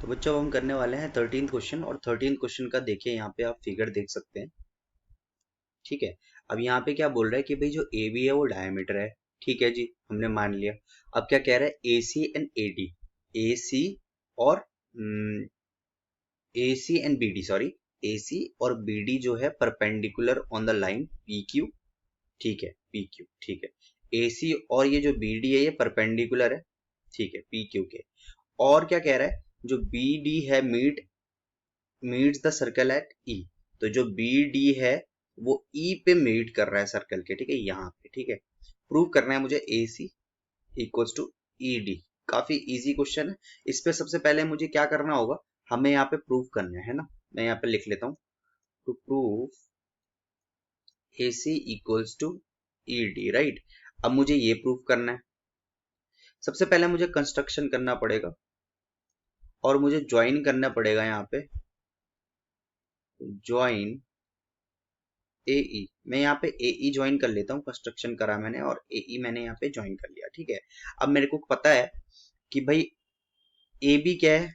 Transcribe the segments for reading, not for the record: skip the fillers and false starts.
तो बच्चों अब हम करने वाले हैं 13th क्वेश्चन। और 13th क्वेश्चन का देखिए यहाँ पे आप फिगर देख सकते हैं। ठीक है। अब यहाँ पे क्या बोल रहा है कि भाई जो ए बी है वो डायमीटर है। ठीक है जी, हमने मान लिया। अब क्या कह रहा है, ए सी एंड ए डी, ए सी और ए सी एंड बी डी, सॉरी, ए सी और बी डी जो है perpendicular on the line P Q. ठीक है, पी क्यू, ठीक है। ए सी और ये जो बी डी है ये परपेंडिकुलर है, ठीक है, पी क्यू के। और क्या कह रहा है, जो बी डी है मीट्स द सर्कल एट ई। तो जो बी डी है वो ई पे मीट कर रहा है सर्कल के, ठीक है, यहाँ पे। ठीक है, प्रूव करना है मुझे ए C equals to E D. काफी इजी क्वेश्चन है। इस पे सबसे पहले मुझे क्या करना होगा, हमें यहाँ पे प्रूव करना है ना। मैं यहाँ पे लिख लेता हूँ, to prove A C equals to E D, right. अब मुझे ये प्रूव करना है। सबसे पहले मुझे कंस्ट्रक्शन करना पड़ेगा और मुझे ज्वाइन करना पड़ेगा यहाँ पे, ज्वाइन ए ई। मैं यहाँ पे ए ई ज्वाइन कर लेता हूँ, कंस्ट्रक्शन करा मैंने और ए ई मैंने यहाँ पे ज्वाइन कर लिया। ठीक है, अब मेरे को पता है कि भाई ए बी क्या है,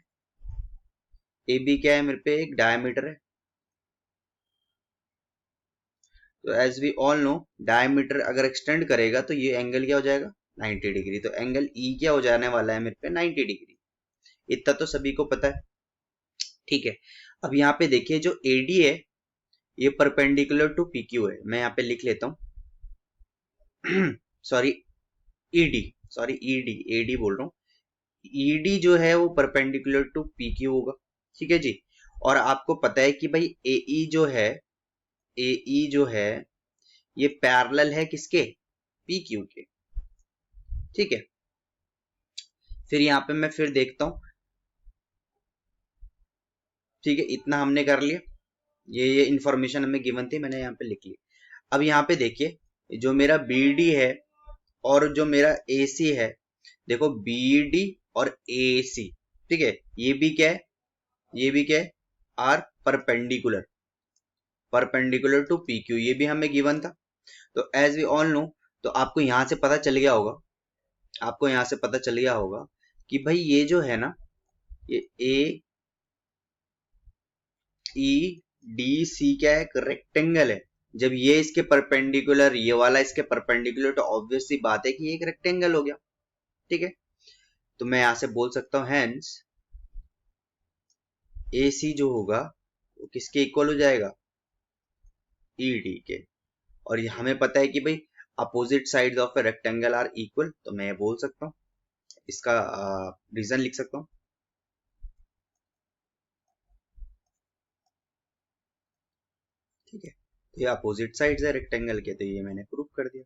ए बी क्या है, मेरे पे एक डायमीटर है। तो as we all know, diameter अगर एक्सटेंड करेगा तो ये एंगल क्या हो जाएगा, 90 डिग्री। तो एंगल ई क्या हो जाने वाला है मेरे पे, 90 डिग्री। इतना तो सभी को पता है। ठीक है, अब यहाँ पे देखिए जो ए डी है ये परपेंडिकुलर टू पी क्यू है। मैं यहाँ पे लिख लेता हूँ sorry, ED, sorry ED, AD बोल रहा हूँ। ईडी जो है वो परपेंडिकुलर टू पीक्यू होगा। ठीक है जी। और आपको पता है कि भाई एई जो है, एई जो है ये पैरेलल है किसके, पीक्यू के। ठीक है, फिर यहाँ पे मैं फिर देखता हूँ। ठीक है, इतना हमने कर लिया। ये इंफॉर्मेशन हमें गिवन थी, मैंने यहाँ पे लिख ली। अब यहाँ पे देखिए जो मेरा बीडी है और जो मेरा एसी है, देखो बीडी और एसी, ठीक है, ये भी क्या है, ये भी क्या है, are perpendicular, perpendicular to P Q, ये भी हमें गिवन था। तो एज वी ऑल नो, तो आपको यहां से पता चल गया होगा, आपको यहां से पता चल गया होगा कि भाई ये जो है ना, ये ए ई डी सी क्या है, रेक्टेंगल है। जब ये इसके परपेंडिकुलर, ये वाला इसके परपेंडिकुलर, तो ऑब्वियस सी बात है कि ये एक रेक्टेंगल हो गया। ठीक है, तो मैं यहां से बोल सकता हूं हैंस ए सी जो होगा वो किसके इक्वल हो जाएगा, ई डी के। और ये हमें पता है कि भाई opposite sides of a rectangle are equal. तो मैं बोल सकता हूँ, इसका रीजन लिख सकता हूँ। ठीक है, तो ये अपोजिट साइड्स है रेक्टेंगल के, तो ये मैंने प्रूव कर दिया।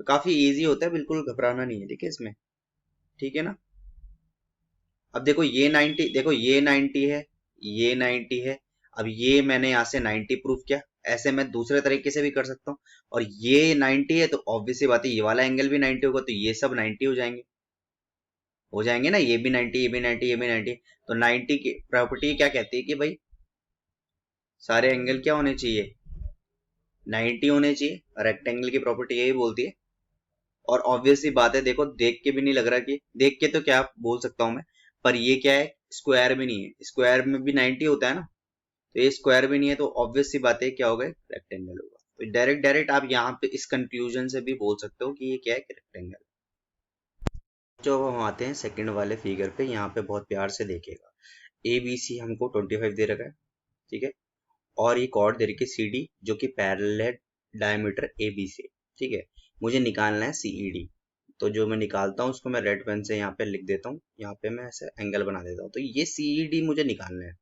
तो काफी इजी होता है, बिल्कुल घबराना नहीं है। देखिए इसमें, ठीक है ना। अब देखो ये 90, देखो ये 90 है, ये 90 है। अब ये मैंने यहाँ से 90 प्रूफ किया। ऐसे मैं दूसरे तरीके से भी कर सकता हूँ। और ये 90 है तो ऑब्वियस सी बात है ये वाला एंगल भी 90 होगा, तो ये सब 90 हो जाएंगे, हो जाएंगे ना। ये भी 90, ये भी 90, ये भी 90। तो 90 की प्रॉपर्टी क्या कहती है कि भाई सारे एंगल क्या होने चाहिए, 90 होने चाहिए। रेक्टेंगल की प्रॉपर्टी यही बोलती है। और ऑब्वियस सी बात है, देखो देख के भी नहीं लग रहा कि, देख के तो क्या बोल सकता हूं मैं, पर ये क्या है, स्क्वायर भी नहीं है। स्क्वायर में भी 90 होता है ना, तो ये स्क्वायर भी नहीं है, तो ऑब्वियस सी बात है क्या होगा, रेक्टेंगल होगा। तो डायरेक्ट डायरेक्ट आप यहाँ पे इस कंक्लूजन से भी बोल सकते हो कि ये क्या है, रेक्टेंगल। जो अब हम आते हैं सेकंड वाले फिगर पे, यहाँ पे बहुत प्यार से देखिएगा। ए बी सी हमको 25 दे रखा है, ठीक है। और ये कॉर्ड दे रखी है सी डी, जो कि पैरेलल है डायमीटर ए बी से। ठीक है, मुझे निकालना है सीई डी। तो जो मैं निकालता हूँ उसको मैं रेड पेन से यहाँ पे लिख देता हूँ, यहाँ पे मैं ऐसे एंगल बना देता हूँ। तो ये सीई डी मुझे निकालना है।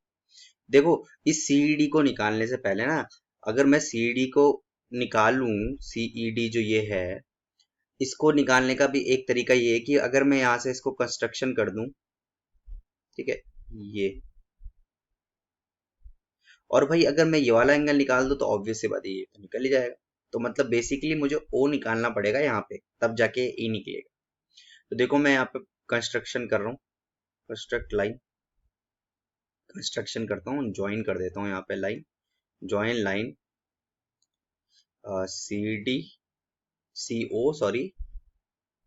देखो इस सीई डी को निकालने से पहले ना, अगर मैं सीई डी को निकालूं, सीई डी जो ये है, इसको निकालने का भी एक तरीका ये है कि अगर मैं यहाँ से इसको कंस्ट्रक्शन कर दूं, ठीक है, ये, और भाई अगर मैं ये वाला एंगल निकाल दूं तो ऑब्वियस सी बात है ये तो निकल ही जाएगा। तो मतलब बेसिकली मुझे ओ निकालना पड़ेगा यहाँ पे, तब जाके ई निकलेगा। तो देखो मैं यहाँ पे कंस्ट्रक्शन कर रहा हूँ, कंस्ट्रक्ट लाइन, कंस्ट्रक्शन करता हूँ, ज्वाइन कर देता हूँ यहाँ पे line, join line C D, C O sorry,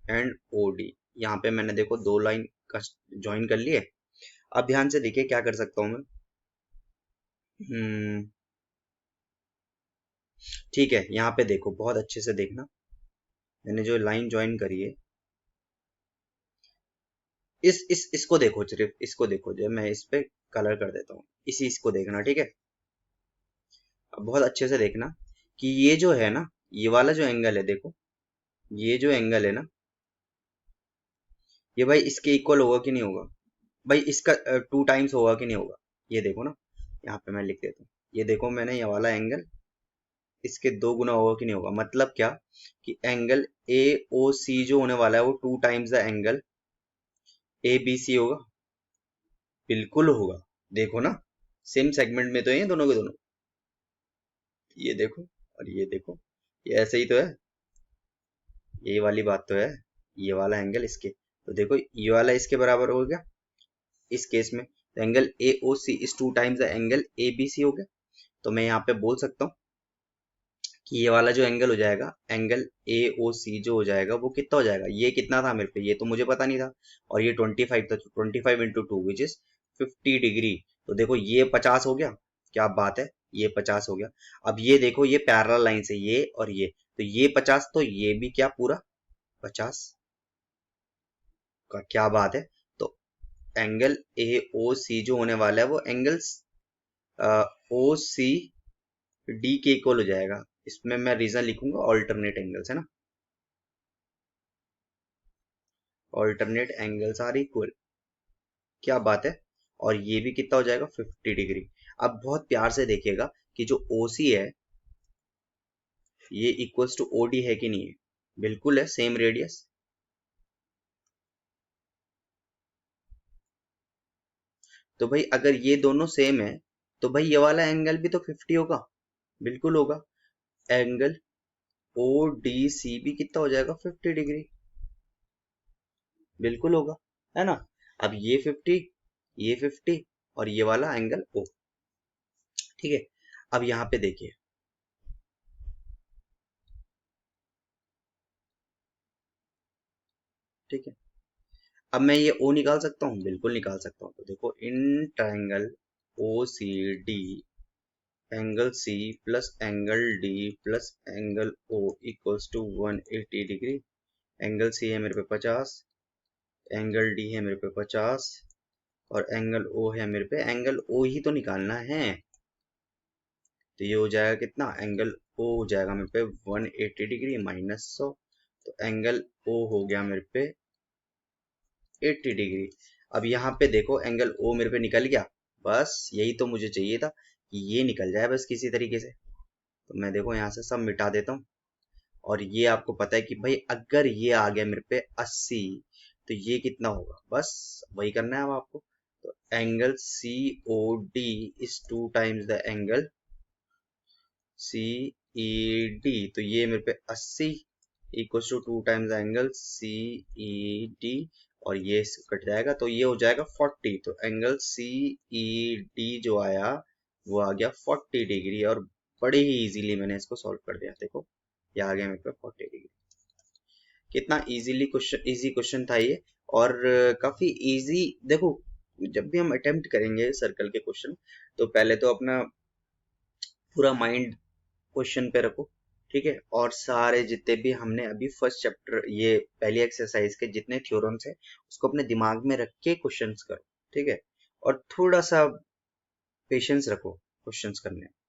and O D. यहाँ पे मैंने देखो दो लाइन ज्वाइन कर लिए। अब ध्यान से देखिए क्या कर सकता हूं मैं। हम्म, ठीक है, यहाँ पे देखो बहुत अच्छे से देखना। मैंने जो लाइन ज्वाइन करी है, इसको देखो, सिर्फ इसको देखो, जो मैं इस पे कलर कर देता हूँ, इसको देखना, ठीक है। अब बहुत अच्छे से देखना कि ये जो है ना, ये वाला जो एंगल है, देखो ये जो एंगल है ना, ये भाई इसके इक्वल होगा कि नहीं होगा? भाई इसका 2 टाइम्स होगा कि नहीं होगा? ये देखो ना, यहाँ पे मैं लिख देता हूँ, ये देखो मैंने ये वाला एंगल इसके 2 गुना होगा कि नहीं होगा। मतलब क्या कि एंगल ए ओ सी जो होने वाला है वो 2 times the angle A B C होगा। बिल्कुल होगा। देखो ना, सेम सेगमेंट में तो है ये दोनों के दोनों। ये देखो और ये देखो, ये ऐसे ही तो है। ये वाली बात तो है, ये वाला एंगल इसके, तो देखो ये वाला इसके बराबर हो गया इस केस में। तो angle A O C is 2 times the angle A B C हो गया। तो मैं यहाँ पे बोल सकता हूँ कि ये वाला जो एंगल हो जाएगा, एंगल ए ओ सी जो हो जाएगा वो कितना हो जाएगा। ये कितना था मेरे पे, ये तो मुझे पता नहीं था, और ये 25 था, 25 × 2 विच इज 50 डिग्री। तो देखो ये 50 हो गया, क्या बात है, ये 50 हो गया। अब ये देखो, ये पैरेलल लाइन से ये और ये, तो ये 50, तो ये भी क्या पूरा 50 का, क्या बात है। तो एंगल ए ओ सी जो होने वाला है वो एंगल्स ओ सी डी के इक्वल हो जाएगा। इसमें मैं रीजन लिखूंगा ऑल्टरनेट एंगल्स, है ना, ऑल्टरनेट एंगल्स आर इक्वल, क्या बात है। और ये भी कितना हो जाएगा 50 डिग्री। अब बहुत प्यार से देखिएगा कि जो OC है ये इक्वल्स टू OD है कि नहीं है। बिल्कुल है, सेम रेडियस। तो भाई अगर ये दोनों सेम है तो भाई ये वाला एंगल भी तो 50 होगा। बिल्कुल होगा। एंगल ODC भी कितना हो जाएगा 50 डिग्री। बिल्कुल होगा, है ना। अब ये 50, ये 50 और ये वाला एंगल O, ठीक है। अब यहाँ पे देखिए, ठीक है। अब मैं ये O निकाल सकता हूँ, बिल्कुल निकाल सकता हूँ। तो देखो in triangle O C D, angle C plus angle D plus angle O equals to 180 degree. Angle C है मेरे पे 50, एंगल डी है मेरे पे 50 और एंगल ओ है मेरे पे, एंगल ओ ही तो निकालना है। तो ये हो जाएगा कितना, एंगल ओ हो जाएगा मेरे पे 180 डिग्री माइनस 100। तो एंगल ओ हो गया मेरे पे 80 डिग्री। अब यहाँ पे देखो एंगल ओ मेरे पे निकल गया। बस यही तो मुझे चाहिए था कि ये निकल जाए बस किसी तरीके से। तो मैं देखो यहाँ से सब मिटा देता हूँ। और ये आपको पता है कि भाई अगर ये आ गया मेरे पे 80, तो ये कितना होगा, बस वही करना है अब आपको। तो angle C O D is 2 times the angle C E D. तो ये मेरे पे 80 equal to 2 times angle C E D, और ये कट जाएगा तो ये हो जाएगा 40। तो एंगल सी ई डी जो आया वो आ गया 40 डिग्री, और बड़े ही इजीली मैंने इसको सॉल्व कर दिया। देखो ये आ गया मेरे पे 40 डिग्री। कितना इजीली क्वेश्चन, इजी क्वेश्चन था ये। और काफी इजी। देखो जब भी हम अटेम्प्ट करेंगे सर्कल के क्वेश्चन, तो पहले तो अपना पूरा माइंड क्वेश्चन पे रखो, ठीक है। और सारे जितने भी हमने अभी फर्स्ट चैप्टर, ये पहली एक्सरसाइज के जितने थ्योरम्स है उसको अपने दिमाग में रख के क्वेश्चंस करो, ठीक है। और थोड़ा सा पेशेंस रखो क्वेश्चंस करने में।